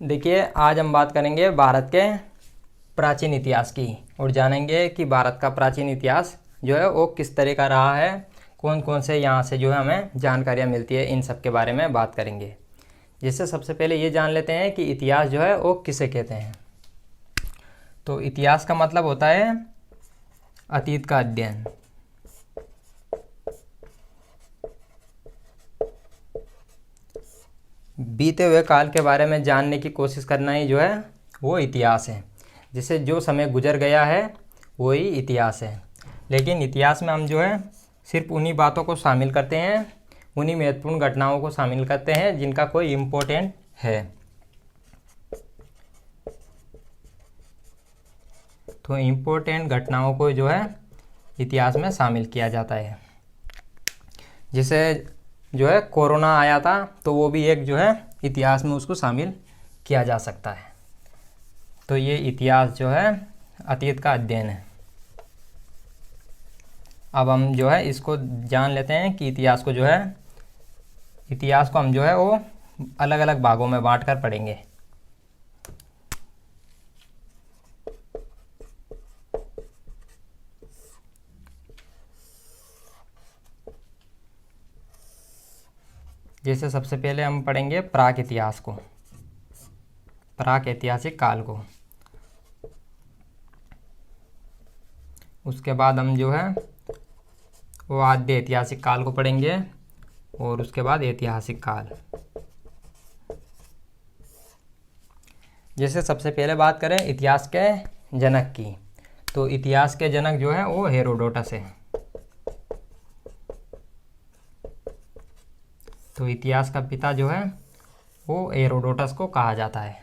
देखिए, आज हम बात करेंगे भारत के प्राचीन इतिहास की और जानेंगे कि भारत का प्राचीन इतिहास जो है वो किस तरह का रहा है, कौन कौन से यहाँ से जो है हमें जानकारियाँ मिलती है, इन सब के बारे में बात करेंगे। जिससे सबसे पहले ये जान लेते हैं कि इतिहास जो है वो किसे कहते हैं। तो इतिहास का मतलब होता है अतीत का अध्ययन। बीते हुए काल के बारे में जानने की कोशिश करना ही जो है वो इतिहास है। जिससे जो समय गुजर गया है वही इतिहास है। लेकिन इतिहास में हम जो है सिर्फ उन्हीं बातों को शामिल करते हैं, उन्हीं महत्वपूर्ण घटनाओं को शामिल करते हैं जिनका कोई इम्पोर्टेंट है। तो इम्पोर्टेंट घटनाओं को जो है इतिहास में शामिल किया जाता है। जैसे जो है कोरोना आया था तो वो भी एक जो है इतिहास में उसको शामिल किया जा सकता है। तो ये इतिहास जो है अतीत का अध्ययन है। अब हम जो है इसको जान लेते हैं कि इतिहास को हम जो है वो अलग अलग भागों में बांट कर पढ़ेंगे। जैसे सबसे पहले हम पढ़ेंगे प्राक इतिहास को, प्राक ऐतिहासिक काल को। उसके बाद हम जो है वो आद्य ऐतिहासिक काल को पढ़ेंगे और उसके बाद ऐतिहासिक काल। जैसे सबसे पहले बात करें इतिहास के जनक की, तो इतिहास के जनक जो है वो हेरोडोटस है। तो इतिहास का पिता जो है वो हेरोडोटस को कहा जाता है।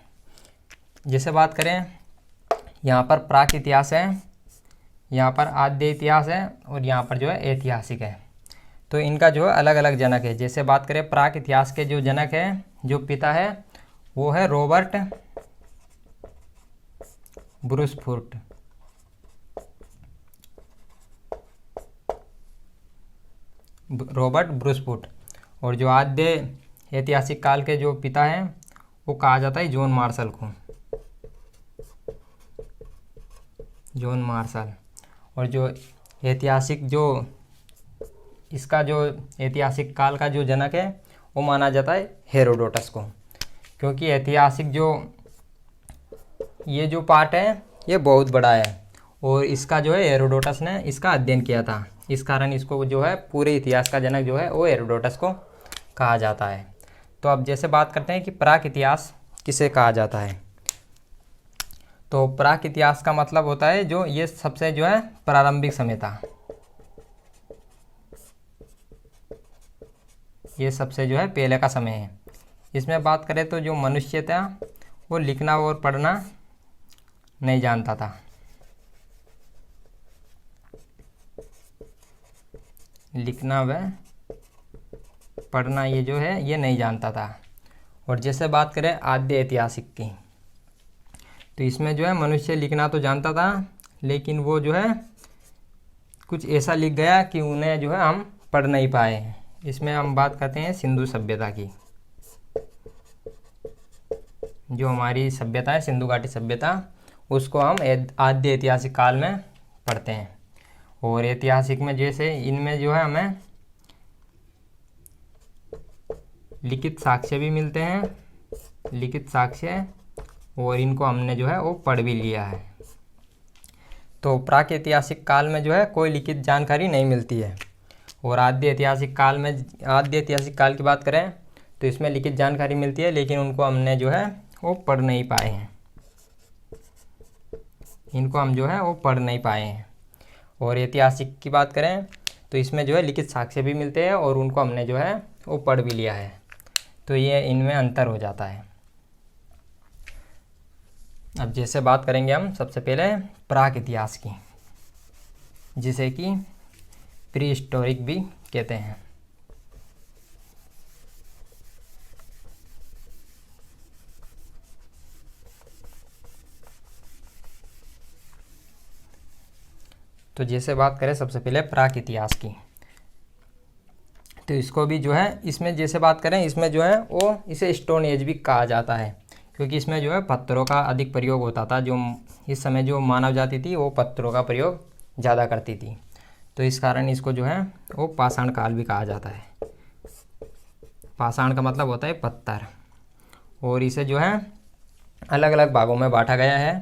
जैसे बात करें यहाँ पर प्राक इतिहास है, यहाँ पर आद्य इतिहास है और यहाँ पर जो है ऐतिहासिक है। तो इनका जो है अलग अलग जनक है। जैसे बात करें प्राक इतिहास के जो जनक है, जो पिता है, वो है रॉबर्ट ब्रूसफुट। Robert Bruce Foote. और जो आद्य ऐतिहासिक काल के जो पिता हैं वो कहा जाता है जॉन मार्शल को, जॉन मार्शल। और जो ऐतिहासिक जो इसका जो ऐतिहासिक काल का जो जनक है वो माना जाता है हेरोडोटस को, क्योंकि ऐतिहासिक जो ये जो पार्ट है ये बहुत बड़ा है और इसका जो है हेरोडोटस ने इसका अध्ययन किया था। इस कारण इसको जो है पूरे इतिहास का जनक जो है वो हेरोडोटस को कहा जाता है। तो अब जैसे बात करते हैं कि प्राक इतिहास किसे कहा जाता है। तो प्राक इतिहास का मतलब होता है जो ये सबसे जो है प्रारंभिक समय था, ये सबसे जो है पहले का समय है। इसमें बात करें तो जो मनुष्य था वो लिखना और पढ़ना नहीं जानता था। लिखना व पढ़ना ये जो है ये नहीं जानता था। और जैसे बात करें आद्य ऐतिहासिक की, तो इसमें जो है मनुष्य लिखना तो जानता था, लेकिन वो जो है कुछ ऐसा लिख गया कि उन्हें जो है हम पढ़ नहीं पाए। इसमें हम बात करते हैं सिंधु सभ्यता की। जो हमारी सभ्यता है सिंधु घाटी सभ्यता, उसको हम आद्य ऐतिहासिक काल में पढ़ते हैं। और ऐतिहासिक में जैसे इनमें जो है हमें लिखित साक्ष्य भी मिलते हैं, लिखित साक्ष्य, और इनको हमने जो है वो पढ़ भी लिया है। तो प्राक ऐतिहासिक काल में जो है कोई लिखित जानकारी नहीं मिलती है। और आद्य ऐतिहासिक काल की बात करें तो इसमें लिखित जानकारी मिलती है, लेकिन उनको हमने जो है वो पढ़ नहीं पाए हैं, इनको हम जो है वो पढ़ नहीं पाए हैं। और ऐतिहासिक की बात करें तो इसमें जो है लिखित साक्ष्य भी मिलते हैं और उनको हमने जो है वो पढ़ भी लिया है। तो ये इनमें अंतर हो जाता है। अब जैसे बात करेंगे हम सबसे पहले प्राक इतिहास की, जिसे कि प्री हिस्टोरिक भी कहते हैं। तो जैसे बात करें सबसे पहले प्राक इतिहास की, तो इसको भी जो है इसमें जैसे बात करें इसमें जो है वो इसे स्टोन एज भी कहा जाता है, क्योंकि इसमें जो है पत्थरों का अधिक प्रयोग होता था। जो इस समय जो मानव जाति थी वो पत्थरों का प्रयोग ज़्यादा करती थी, तो इस कारण इसको जो है वो पाषाण काल भी कहा जाता है। पाषाण का मतलब होता है पत्थर। और इसे जो है अलग अलग भागों में बांटा गया है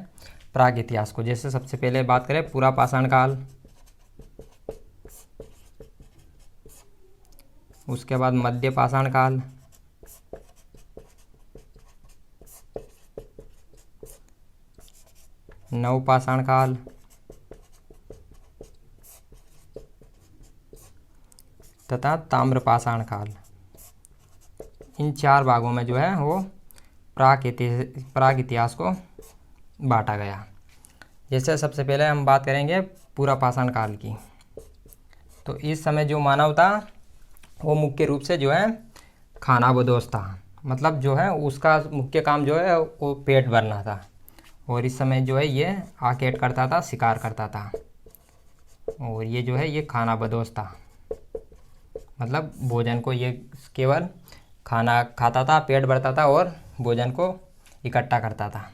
प्राग इतिहास को। जैसे सबसे पहले बात करें पूरा पाषाण काल, उसके बाद मध्य पाषाण काल, नव पाषाण काल, तथा ताम्र पाषाण काल। इन 4 भागों में जो है वो प्राग इतिहास को बांटा गया। जैसे सबसे पहले हम बात करेंगे पूरा पाषाण काल की। तो इस समय जो मानव था वो मुख्य रूप से जो है खाना बदोश था, मतलब जो है उसका मुख्य काम जो है वो पेट भरना था। और इस समय जो है ये आकेट करता था, शिकार करता था। और ये जो है ये खाना बदोश था, मतलब भोजन को ये केवल खाना खाता था, पेट भरता था और भोजन को इकट्ठा करता था।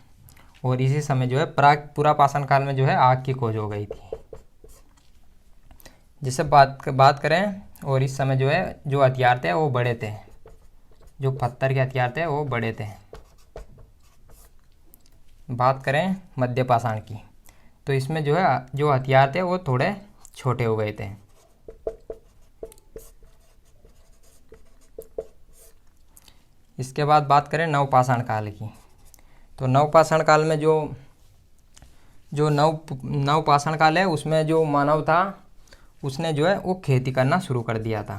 और इसी समय जो है पूरा पाषाण काल में जो है आग की खोज हो गई थी। जिससे बात करें, और इस समय जो है जो हथियार थे वो बड़े थे, जो पत्थर के हथियार थे वो बड़े थे। बात करें मध्य पाषाण की, तो इसमें जो है जो हथियार थे वो थोड़े छोटे हो गए थे। इसके बाद बात करें नवपाषाण काल की, तो नवपाषाण काल में जो नवपाषाण काल है उसमें जो मानव था उसने जो है वो खेती करना शुरू कर दिया था।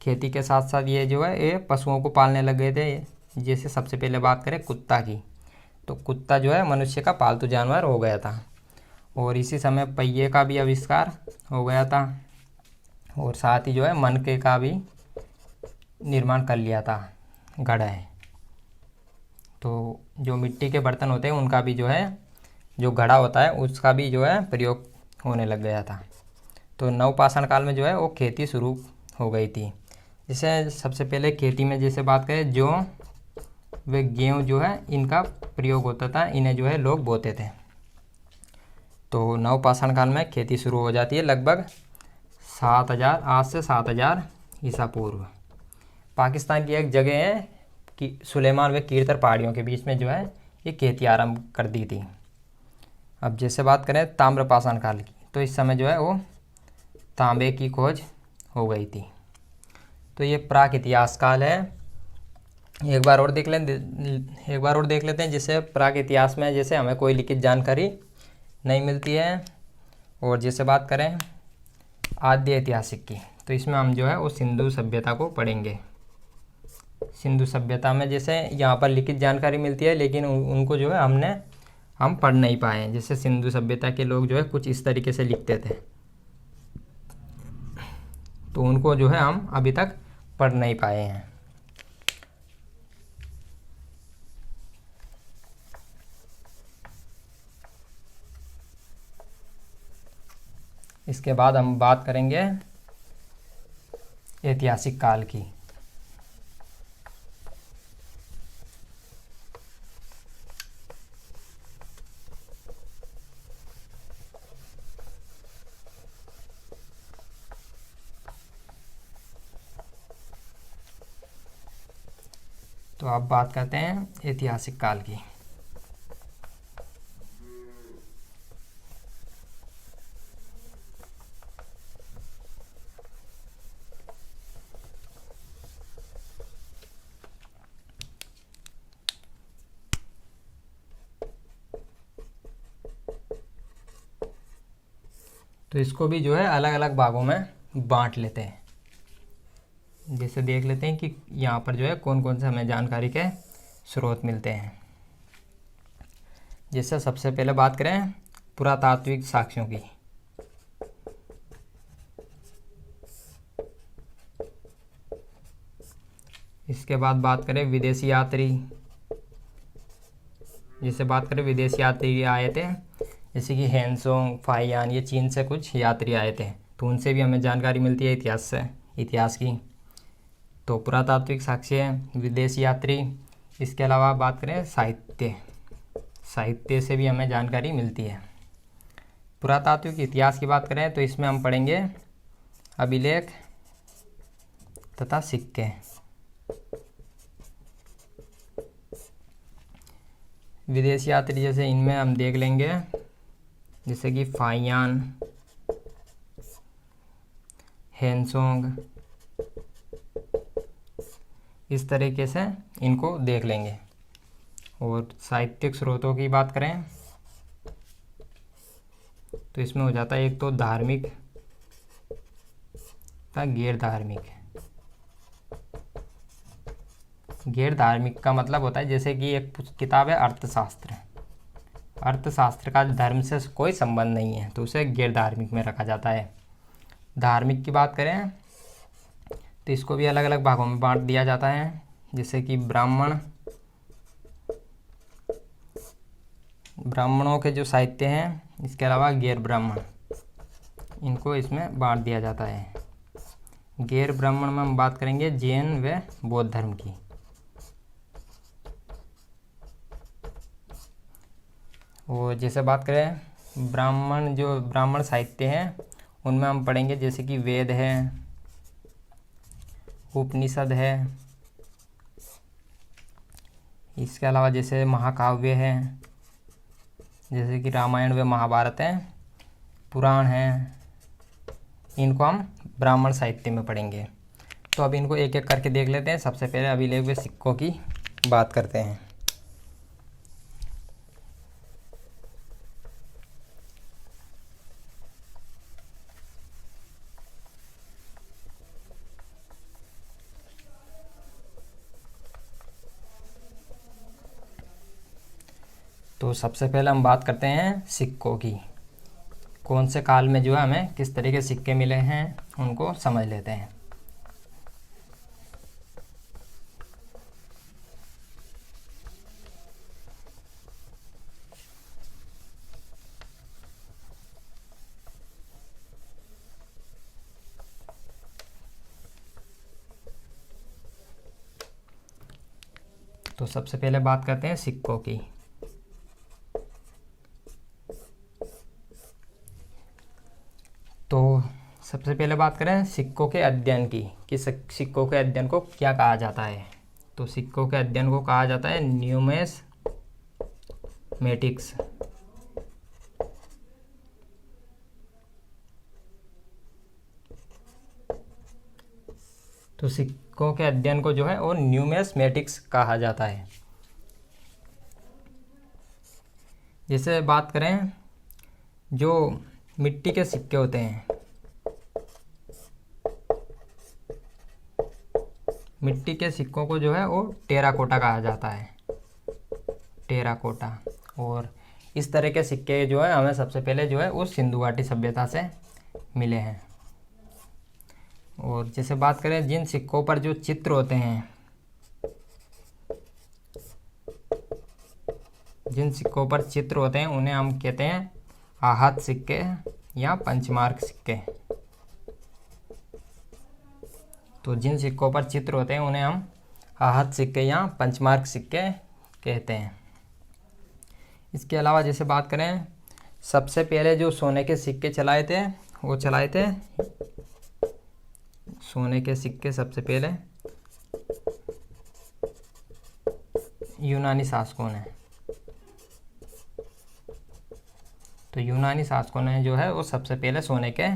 खेती के साथ साथ ये जो है ये पशुओं को पालने लग गए थे। जैसे सबसे पहले बात करें कुत्ता की, तो कुत्ता जो है मनुष्य का पालतू जानवर हो गया था। और इसी समय पहिए का भी आविष्कार हो गया था, और साथ ही जो है मनके का भी निर्माण कर लिया था, घड़ा है। तो जो मिट्टी के बर्तन होते हैं उनका भी जो है जो घड़ा होता है उसका भी जो है प्रयोग होने लग गया था। तो नवपाषाण काल में जो है वो खेती शुरू हो गई थी। जैसे सबसे पहले खेती में जैसे बात करें जौ व गेहूँ जो है इनका प्रयोग होता था, इन्हें जो है लोग बोते थे। तो नवपाषाण काल में खेती शुरू हो जाती है लगभग 7000 आज से 7000 ईसा पूर्व। पाकिस्तान की एक जगह है कि सुलेमान व कीरतर पहाड़ियों के बीच में जो है ये खेती आरंभ कर दी थी। अब जैसे बात करें ताम्रपाषाण काल की, तो इस समय जो है वो तांबे की खोज हो गई थी। तो ये प्राक इतिहास काल है। एक बार और देख लेते हैं। जैसे प्राक इतिहास में जैसे हमें कोई लिखित जानकारी नहीं मिलती है। और जैसे बात करें आद्य ऐतिहासिक की, तो इसमें हम जो है वो सिंधु सभ्यता को पढ़ेंगे। सिंधु सभ्यता में जैसे यहाँ पर लिखित जानकारी मिलती है, लेकिन उनको जो है हम पढ़ नहीं पाए। जैसे सिंधु सभ्यता के लोग जो है कुछ इस तरीके से लिखते थे, तो उनको जो है हम अभी तक पढ़ नहीं पाए हैं। इसके बाद हम बात करेंगे ऐतिहासिक काल की। तो अब बात करते हैं ऐतिहासिक काल की। तो इसको भी जो है अलग अलग भागों में बांट लेते हैं। जैसे देख लेते हैं कि यहाँ पर जो है कौन कौन से हमें जानकारी के स्रोत मिलते हैं। जैसे सबसे पहले बात करें पुरातात्विक साक्ष्यों की। इसके बाद बात करें विदेशी यात्री। जैसे बात करें विदेशी यात्री आए थे, जैसे कि हेनसोंग, फाइयान, ये चीन से कुछ यात्री आए थे, तो उनसे भी हमें जानकारी मिलती है इतिहास की। तो पुरातात्विक साक्ष्य, विदेशी यात्री, इसके अलावा बात करें साहित्य, साहित्य से भी हमें जानकारी मिलती है। पुरातात्विक इतिहास की बात करें तो इसमें हम पढ़ेंगे अभिलेख तथा सिक्के। विदेशी यात्री जैसे इनमें हम देख लेंगे जैसे कि फाहियान, हेनसोंग, इस तरीके से इनको देख लेंगे। और साहित्यिक स्रोतों की बात करें तो इसमें हो जाता है एक तो धार्मिक तथा गैर धार्मिक। गैर धार्मिक का मतलब होता है जैसे कि एक किताब है अर्थशास्त्र, अर्थशास्त्र का धर्म से कोई संबंध नहीं है तो उसे गैर धार्मिक में रखा जाता है। धार्मिक की बात करें तो इसको भी अलग अलग भागों में बांट दिया जाता है जैसे कि ब्राह्मणों के जो साहित्य हैं, इसके अलावा गैर ब्राह्मण, इनको इसमें बांट दिया जाता है। गैर ब्राह्मण में हम बात करेंगे जैन व बौद्ध धर्म की। और जैसे बात करें ब्राह्मण, जो ब्राह्मण साहित्य हैं उनमें हम पढ़ेंगे जैसे कि वेद है, उपनिषद है, इसके अलावा जैसे महाकाव्य है जैसे कि रामायण व महाभारत है, पुराण है, इनको हम ब्राह्मण साहित्य में पढ़ेंगे। तो अब इनको एक एक करके देख लेते हैं। सबसे पहले अभिलेख व सिक्कों की बात करते हैं। तो सबसे पहले हम बात करते हैं सिक्कों की। कौन से काल में जो है हमें किस तरह के सिक्के मिले हैं उनको समझ लेते हैं। तो सबसे पहले बात करते हैं सिक्कों की। तो सबसे पहले बात करें सिक्कों के अध्ययन की कि सिक्कों के अध्ययन को क्या कहा जाता है। तो सिक्कों के अध्ययन को कहा जाता है न्यूमिस्मेटिक्स। तो सिक्कों के अध्ययन को जो है वो न्यूमिस्मेटिक्स कहा जाता है। जैसे बात करें जो मिट्टी के सिक्के होते हैं, मिट्टी के सिक्कों को जो है वो टेराकोटा कहा जाता है, टेराकोटा। और इस तरह के सिक्के जो है हमें सबसे पहले जो है वो सिंधु घाटी सभ्यता से मिले हैं। और जैसे बात करें जिन सिक्कों पर जो चित्र होते हैं, जिन सिक्कों पर चित्र होते हैं उन्हें हम कहते हैं आहत सिक्के या पंचमार्क सिक्के। तो जिन सिक्कों पर चित्र होते हैं उन्हें हम आहत सिक्के या पंचमार्क सिक्के कहते हैं। इसके अलावा जैसे बात करें सबसे पहले जो सोने के सिक्के चलाए थे वो चलाए थे, सोने के सिक्के सबसे पहले यूनानी शासकों ने। तो यूनानी शासकों ने जो है वो सबसे पहले सोने के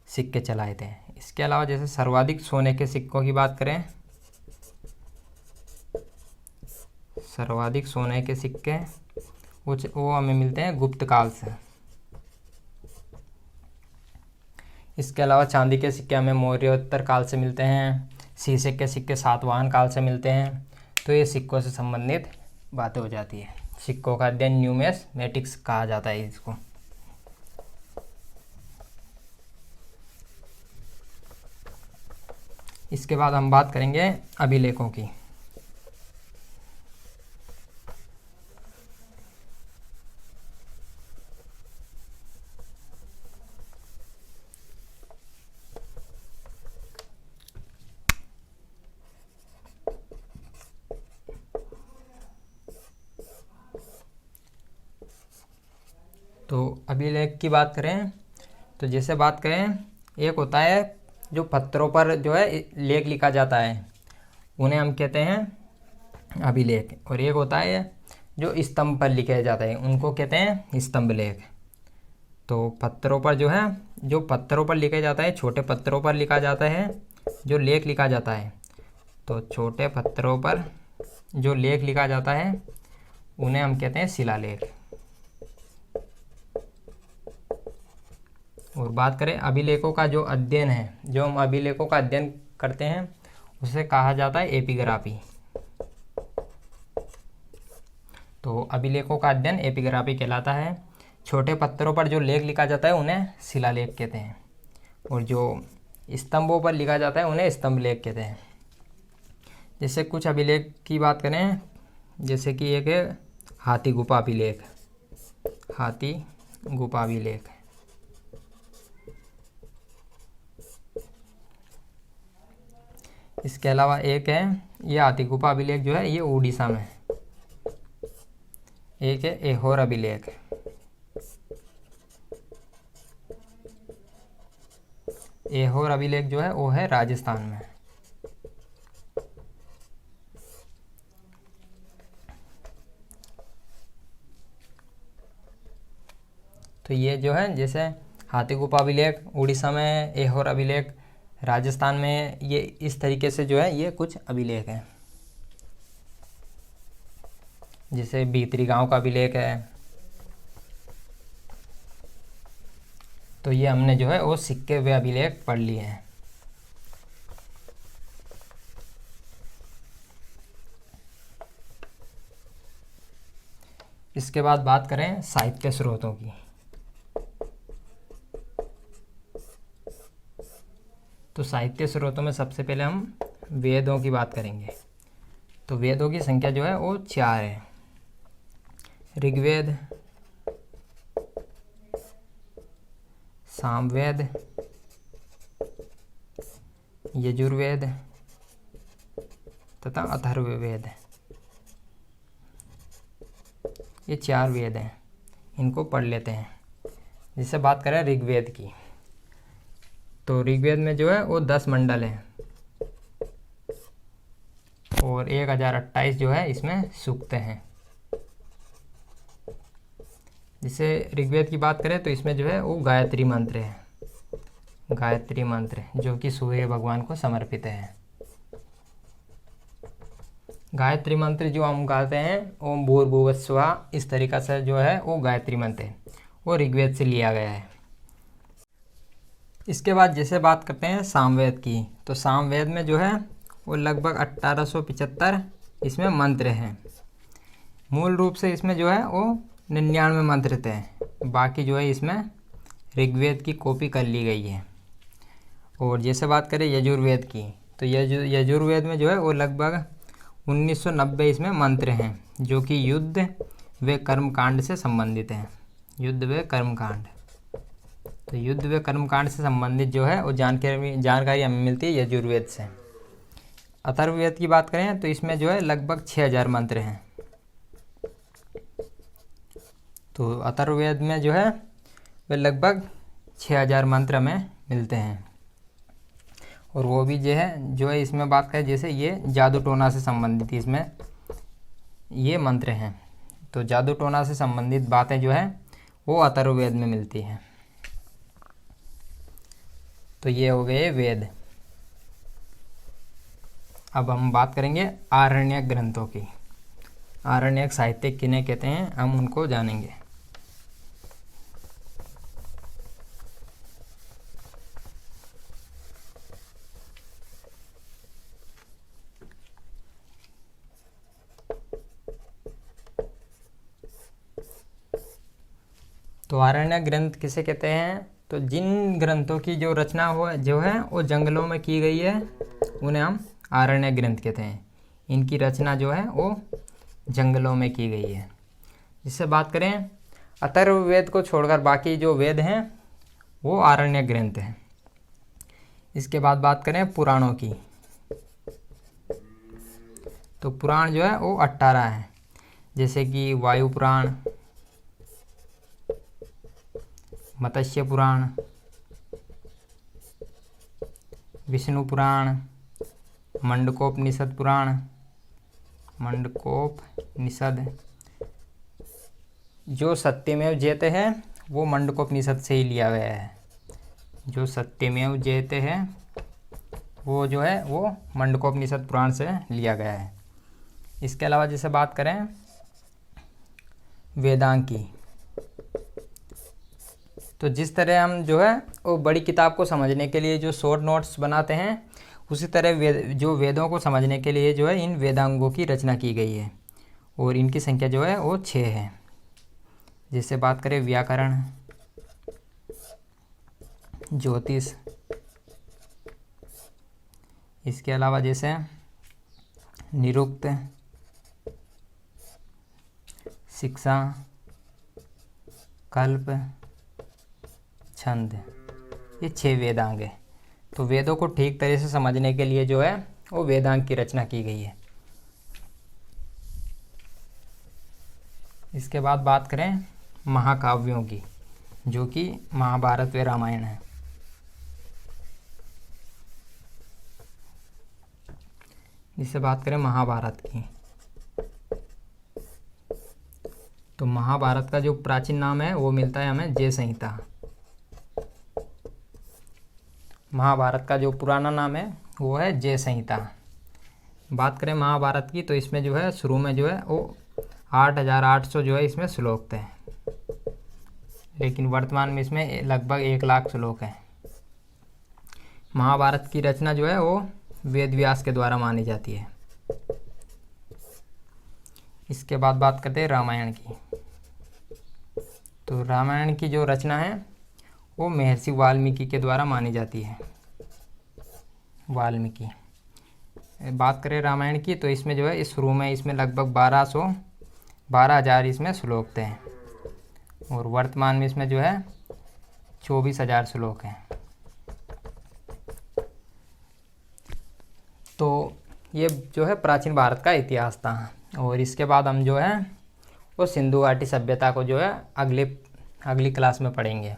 सिक्के चलाए थे। इसके अलावा जैसे सर्वाधिक सोने के सिक्कों की बात करें, सर्वाधिक सोने के सिक्के वो हमें मिलते हैं गुप्त काल से। इसके अलावा चांदी के सिक्के हमें मौर्योत्तर काल से मिलते हैं, शीशे के सिक्के सातवाहन काल से मिलते हैं। तो ये सिक्कों से संबंधित बातें हो जाती है। सिक्कों का अध्ययन न्यूमिस्मेटिक्स कहा जाता है इसको। इसके बाद हम बात करेंगे अभिलेखों की। तो अभिलेख की बात करें तो जैसे बात करें, एक होता है जो पत्रों पर जो है लेख लिखा जाता है, उन्हें हम कहते हैं अभिलेख। और एक होता है जो स्तंभ पर लिखा जाता है, उनको कहते हैं स्तंभ लेख। तो पत्रों पर जो है, जो पत्रों पर लिखा जाता है, छोटे पत्रों पर लिखा जाता है जो लेख लिखा जाता है, तो छोटे पत्रों पर जो लेख लिखा जाता है उन्हें हम कहते हैं शिलालेख। और बात करें अभिलेखों का जो अध्ययन है, जो हम अभिलेखों का अध्ययन करते हैं उसे कहा जाता है एपिग्राफी। तो अभिलेखों का अध्ययन एपिग्राफी कहलाता है। छोटे पत्रों पर जो लेख लिखा जाता है उन्हें शिलालेख कहते हैं, और जो स्तंभों पर लिखा जाता है उन्हें स्तंभ लेख कहते हैं। जैसे कुछ अभिलेख की बात करें, जैसे कि एक है हाथी गुफा अभिलेख, हाथी गुफा अभिलेख। इसके अलावा एक है ये हाथी गुफा अभिलेख जो है ये उड़ीसा में। एक है ऐहोर अभिलेख, ऐहोर अभिलेख जो है वो है राजस्थान में। तो ये जो है जैसे हाथी गुफा अभिलेख उड़ीसा में, ऐहोर अभिलेख राजस्थान में, ये इस तरीके से जो है ये कुछ अभिलेख हैं। जैसे भीतरी गांव का अभिलेख है, तो ये हमने जो है वो सिक्के हुए अभिलेख पढ़ लिए हैं। इसके बाद बात करें साहित्य स्रोतों की। तो साहित्य स्रोतों में सबसे पहले हम वेदों की बात करेंगे। तो वेदों की संख्या जो है वो 4 है। ऋग्वेद, सामवेद, यजुर्वेद तथा अथर्ववेद, ये 4 वेद हैं, इनको पढ़ लेते हैं। जिससे बात करें ऋग्वेद की, तो ऋग्वेद में जो है वो 10 मंडल हैं और 1028 जो है इसमें सूक्त हैं। जिसे ऋग्वेद की बात करें तो इसमें जो है वो गायत्री मंत्र है, गायत्री मंत्र जो कि सूर्य भगवान को समर्पित है। गायत्री मंत्र जो हम गाते हैं ओम भूर्भुवः स्वः, इस तरीक़ा से जो है वो गायत्री मंत्र है, वो ऋग्वेद से लिया गया है। इसके बाद जैसे बात करते हैं सामवेद की, तो सामवेद में जो है वो लगभग 1875 इसमें मंत्र हैं। मूल रूप से इसमें जो है वो 99 मंत्र थे, बाकी जो है इसमें ऋग्वेद की कॉपी कर ली गई है। और जैसे बात करें यजुर्वेद की, तो यजुर्वेद में जो है वो लगभग 1990 इसमें मंत्र हैं जो कि युद्ध व कर्मकांड से संबंधित हैं। युद्ध व कर्मकांड, तो युद्ध व कर्मकांड से संबंधित जो है वो जानकारी हमें मिलती है यजुर्वेद से। अथर्ववेद की बात करें तो इसमें जो है लगभग 6000 मंत्र हैं। तो अथर्ववेद में जो है वे लगभग 6000 मंत्र हमें मिलते हैं। और वो भी जो है इसमें बात करें, जैसे ये जादू टोना से संबंधित इसमें ये मंत्र हैं, तो जादू टोना से संबंधित बातें जो है वो अथर्ववेद में मिलती हैं। तो ये हो गए वेद। अब हम बात करेंगे आरण्यक ग्रंथों की। आरण्यक साहित्य किन्हें कहते हैं हम उनको जानेंगे। तो आरण्यक ग्रंथ किसे कहते हैं, तो जिन ग्रंथों की जो रचना हो जो है वो जंगलों में की गई है उन्हें हम आरण्यक ग्रंथ कहते हैं। इनकी रचना जो है वो जंगलों में की गई है। जिससे बात करें अथर्ववेद को छोड़कर बाकी जो वेद हैं वो आरण्यक ग्रंथ हैं। इसके बाद बात करें पुराणों की, तो पुराण जो है वो 18 हैं, जैसे कि वायु पुराण, मत्स्य पुराण, विष्णु पुराण, मंडकोपनिषद पुराण, मंडकोपनिषद। जो सत्यमेव जयते है वो मंडकोपनिषद से ही लिया गया है। जो सत्यमेव जयते है वो जो है वो मंडकोपनिषद पुराण से लिया गया है। इसके अलावा जैसे बात करें वेदांग की, तो जिस तरह हम जो है वो बड़ी किताब को समझने के लिए जो शॉर्ट नोट्स बनाते हैं, उसी तरह जो वेदों को समझने के लिए जो है इन वेदांगों की रचना की गई है और इनकी संख्या जो है वो 6 है। जैसे बात करें व्याकरण, ज्योतिष, इसके अलावा जैसे निरुक्त, शिक्षा, कल्प, छंद, ये 6 वेदांग है। तो वेदों को ठीक तरह से समझने के लिए जो है वो वेदांग की रचना की गई है। इसके बाद बात करें महाकाव्यों की, जो कि महाभारत व रामायण है। जिससे बात करें महाभारत की, तो महाभारत का जो प्राचीन नाम है वो मिलता है हमें जय संहिता। महाभारत का जो पुराना नाम है वो है जय संहिता। बात करें महाभारत की, तो इसमें जो है शुरू में जो है वो 8800 जो है इसमें श्लोक थे, लेकिन वर्तमान में इसमें लगभग 1 लाख श्लोक हैं। महाभारत की रचना जो है वो वेद व्यास के द्वारा मानी जाती है। इसके बाद बात करते हैं रामायण की। तो रामायण की जो रचना है वो महर्षि वाल्मीकि के द्वारा मानी जाती है। वाल्मीकि। बात करें रामायण की, तो इसमें जो है इस शुरू में इसमें लगभग 12,000 इसमें श्लोक थे और वर्तमान में इसमें जो है 24,000 श्लोक हैं। तो ये जो है प्राचीन भारत का इतिहास था। और इसके बाद हम जो है वो सिंधु घाटी सभ्यता को जो है अगली क्लास में पढ़ेंगे।